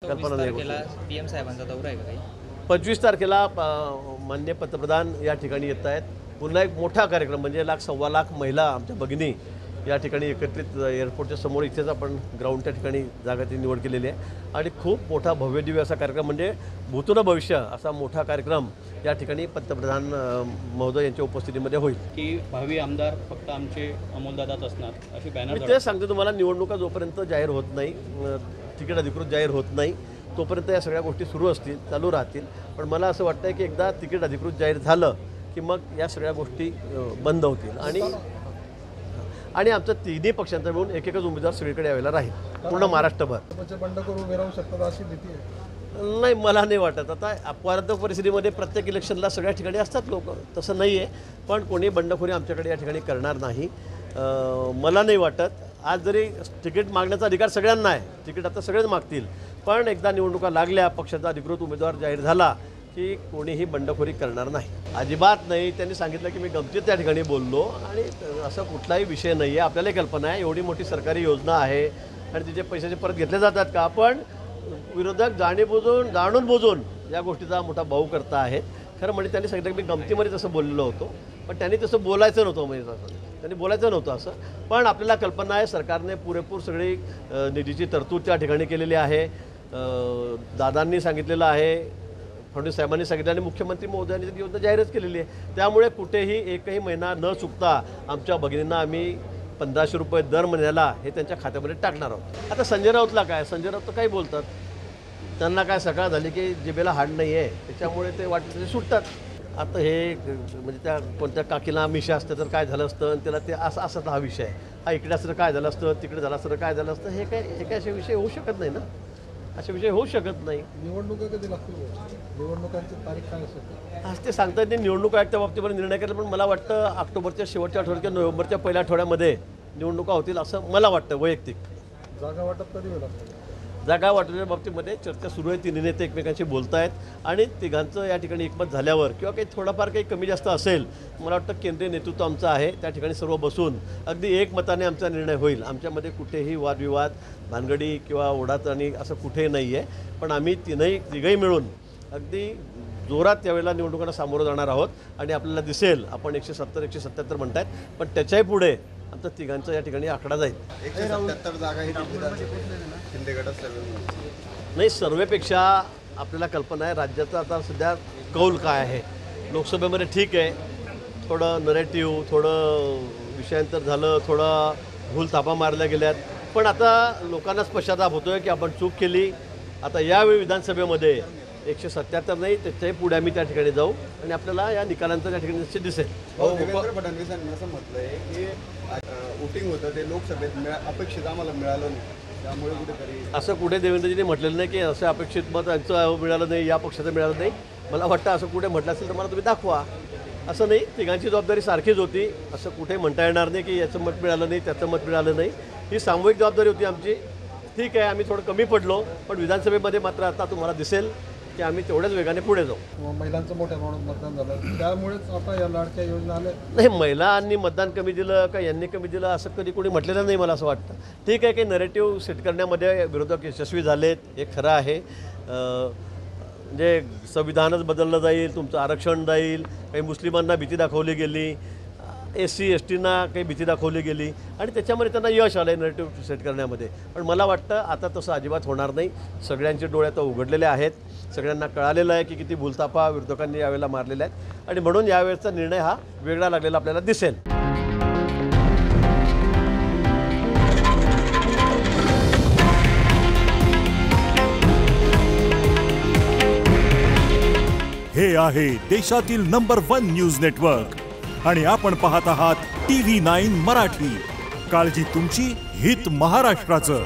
कल्पना नाही पीएम साहेबांचा दौरा आहे का काही? 25 तारखेला माननीय पंतप्रधान या ठिकाणी येत आहेत। पुन्हा एक मोठा कार्यक्रम म्हणजे 1.25 लाख महिला आमच्या भगिनी या ठिकाणी एकत्रित एअरपोर्टच्या समोर इथेच आपण ग्राउंडच्या ठिकाणी जागाची निवड केलेली आहे आणि खूप मोठा भव्य दिव्य असा कार्यक्रम म्हणजे भूतून भविष्य असा मोठा कार्यक्रम या ठिकाणी पंतप्रधान महोदय यांच्या उपस्थितीमध्ये होईल। की भावी आमदार फक्त आमचे अमोलदादाच असणार अशी बॅनर मी ते सांगतो तुम्हाला, निवडणुका जोपर्यंत जाहीर होत नाही, तिकीट अधिकृत जाहीर होत नाही तोपर्यंत या सगळ्या गोष्टी सुरू असतील, चालू राहतील। पण मला असं वाटतं की एकदा तिकीट अधिकृत जाहीर झालं की मग या सगळ्या गोष्टी बंद होतील आणि आमच्या तिन्ही पक्षांचा मिळून एकच उमेदवार सगळीकडे यावेळेला राहील पूर्ण महाराष्ट्रभर। बंडखोर उभे राहू शकतात अशी भीती आहे? नाही, मला नाही वाटत। आता अपवादात्मक परिस्थितीमध्ये प्रत्येक इलेक्शनला सगळ्या ठिकाणी असतात लोक, तसं नाही आहे। पण कोणी बंडखोरी आमच्याकडे या ठिकाणी करणार नाही मला नाही वाटत। आज जरी तिकीट मागण्याचा अधिकार सगळ्यांना आहे, तिकीट आता सगळेच मागतील, पण एकदा निवडणुका लागल्या, पक्षाचा अधिकृत उमेदवार जाहीर झाला की कोणीही बंडखोरी करणार नाही, अजिबात नाही। त्यांनी सांगितलं की मी गमतीत त्या ठिकाणी बोललो आणि असं कुठलाही विषय नाही आहे। आपल्याला कल्पना आहे एवढी मोठी सरकारी योजना आहे आणि तिचे पैशाचे परत घेतले जातात का? पण विरोधक जाणून बुजून या गोष्टीचा मोठा भाऊ करता आहेत। खरं म्हणजे त्यांनी सांगितलं की मी गमतीमध्ये तसं बोललेलो होतो, पण त्यांनी तसं बोलायचं नव्हतं, म्हणजे त्यांनी बोलायचं नव्हतं असं। पण आपल्याला कल्पना आहे सरकारने पुरेपूर सगळी निधीची तरतूद त्या ठिकाणी केलेली आहे। दादांनी सांगितलेलं आहे, फडणवीस साहेबांनी सांगितलं आणि मुख्यमंत्री महोदयांनी ती योजना जाहीरच केलेली आहे। त्यामुळे कुठेही एकही महिना न चुकता आमच्या भगिनींना आम्ही 1500 रुपये दर महिन्याला हे त्यांच्या खात्यामध्ये टाकणार आहोत। आता संजय राऊतला काय, संजय राऊत तर काही बोलतात, त्यांना काय सकाळ झाली की जिभेला हाड नाही आहे, त्याच्यामुळे ते वाटतं ते सुटतात। आता हे म्हणजे त्या कोणत्या काकीला मिशा असतं तर काय झालं असतं आणि त्याला ते असं असं हा विषय आहे, हा इकडे असतं काय झालं असतं, तिकडे झालं असतं काय झालं असतं, हे काय असे विषय होऊ शकत नाही ना, असे विषय होऊ शकत नाही। निवडणुका कधी लागतील? निवडणुकांची तारीख काय असेल आज ते सांगता येत नाही, निवडणूक आयोगाच्या बाबतीमध्ये निर्णय केला, पण मला वाटतं ऑक्टोबरच्या शेवटच्या आठवड्यात किंवा नोव्हेंबरच्या पहिल्या आठवड्यामध्ये निवडणुका होतील असं मला वाटतं वैयक्तिक। जागा वाटप कधी होईल? जागा वाटपाच्या बाबतीमध्ये चर्चा सुरू आहे, तिन्ही नेते एकमेकांशी बोलत आहेत आणि तिघांचं या ठिकाणी एकमत झाल्यावर किंवा काही थोडाफार काही कमी जास्त असेल, मला वाटतं केंद्रीय नेतृत्व आमचं आहे, त्या ठिकाणी सर्व बसून अगदी एकमताने आमचा निर्णय होईल। आमच्यामध्ये कुठेही वादविवाद, भानगडी किंवा ओढाताणी असं कुठेही नाही आहे, पण आम्ही तिघही मिळून अगदी जोरात त्यावेळेला निवडणुकांना सामोरं जाणार आहोत आणि आपल्याला दिसेल आपण 170 177 म्हणतायत, पण त्याच्याही पुढे आमचा तिघांचा या ठिकाणी आकडा जाईल। 177 जागा ही शिंदे गटात सर्वे नाही, सर्वेपेक्षा आपल्याला कल्पना आहे राज्याचा आता सध्या कौल काय आहे। लोकसभेमध्ये ठीक आहे, थोडं नरेटिव्ह, थोडं विषयांतर झालं, थोडं भूलथापा मारल्या गेल्यात, पण आता लोकांनाच पश्चाताप होतो आहे की आपण चूक केली। आता यावेळी विधानसभेमध्ये 177 नाही, त्याच्याही पुढे आम्ही त्या ठिकाणी जाऊ आणि आपल्याला या निकालांचं त्या ठिकाणी निश्चित दिसेल। देवेंद्र फडणवीसांनी असं म्हटलं आहे की वोटिंग होतं ते लोकसभेत अपेक्षित आम्हाला मिळालं नाही, त्यामुळे कुठेतरी असं कुठे देवेंद्रजींनी म्हटलेलं नाही की असं अपेक्षित मत यांचं मिळालं नाही, या पक्षाचं मिळालं नाही। मला वाटतं असं कुठे म्हटलं असेल तर मला तुम्ही दाखवा। असं नाही, तिघांची जबाबदारी सारखीच होती, असं कुठे म्हणता येणार नाही की याचं मत मिळालं नाही, त्याचं मत मिळालं नाही। ही सामूहिक जबाबदारी होती आमची। ठीक आहे, आम्ही थोडं कमी पडलो, पण विधानसभेमध्ये मात्र आता तुम्हाला दिसेल की आम्ही तेवढ्याच वेगाने पुढे जाऊ। महिलांचं मोठ्या प्रमाणात मतदान झालं, त्यामुळेच आता या लाडक्या योजना आल्या नाही, महिलांनी मतदान कमी दिलं का यांनी कमी दिलं असं कधी कोणी म्हटलेलं नाही मला असं वाटतं। ठीक आहे, काही नरेटिव्ह सेट करण्यामध्ये विरोधक यशस्वी झालेत, हे खरं आहे। म्हणजे संविधानच बदललं जाईल, तुमचं आरक्षण जाईल, काही मुस्लिमांना भीती दाखवली गेली, SC STना काही भीती दाखवली गेली आणि त्याच्यामध्ये त्यांना यश आलं आहे नरेटिव्ह सेट करण्यामध्ये। पण मला वाटतं आता तसं अजिबात होणार नाही। सगळ्यांचे डोळे आता उघडलेले आहेत, सगळ्यांना कळालेलं आहे की किती भूलथापा विरोधकांनी यावेळेला मारलेल्या आहेत आणि म्हणून यावेळेचा निर्णय हा वेगळा लागलेला आपल्याला दिसेल। हे आहे देशातील नंबर 1 न्यूज नेटवर्क आणि आपण पाहत आहात TV9 मराठी। काळजी तुमची, हित महाराष्ट्राचं।